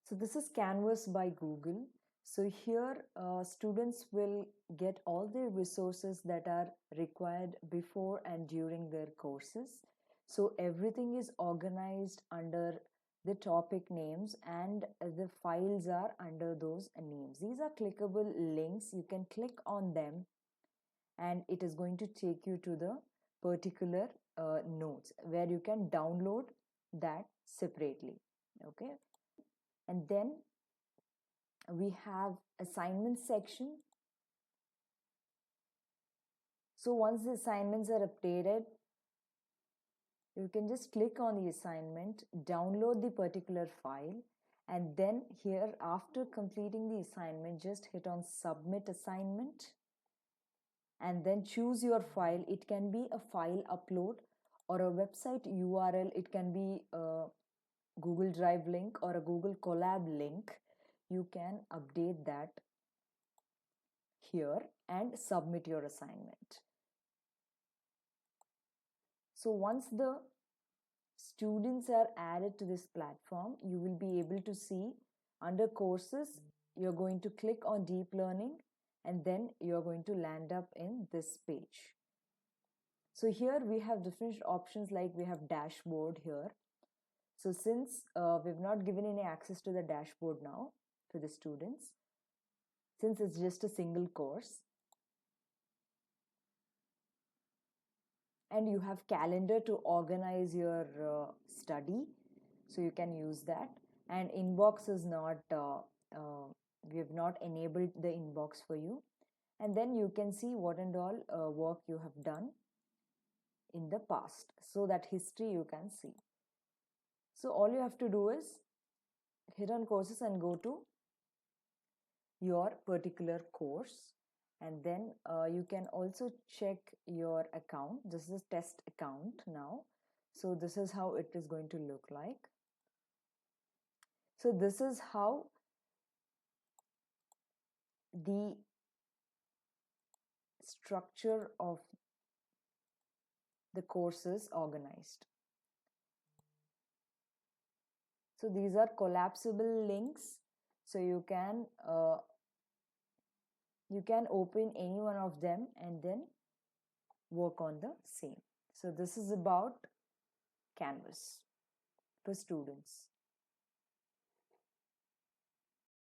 So this is Canvas by Google. So here students will get all the resources that are required before and during their courses. So everything is organized under the topic names and the files are under those names. These are clickable links. You can click on them and it is going to take you to the particular notes where you can download that separately. Okay. And then we have assignment section. So once the assignments are updated, you can just click on the assignment, download the particular file, and then here after completing the assignment, just hit on submit assignment and then choose your file. It can be a file upload or a website URL. It can be a Google Drive link or a Google Colab link. You can update that here and submit your assignment. So once the students are added to this platform, you will be able to see under courses, you're going to click on deep learning and then you're going to land up in this page. So here we have different options, like we have dashboard here. So since we've not given any access to the dashboard now to the students, since it's just a single course, and you have calendar to organize your study, so you can use that. And inbox is not we have not enabled the inbox for you. And then you can see what and all work you have done in the past, so that history you can see. So all you have to do is hit on courses and go to your particular course, and then you can also check your account. This is test account now. So this is how it is going to look like. So this is how the structure of the course is organized. So these are collapsible links. So you can open any one of them and then work on the same. So this is about Canvas for students.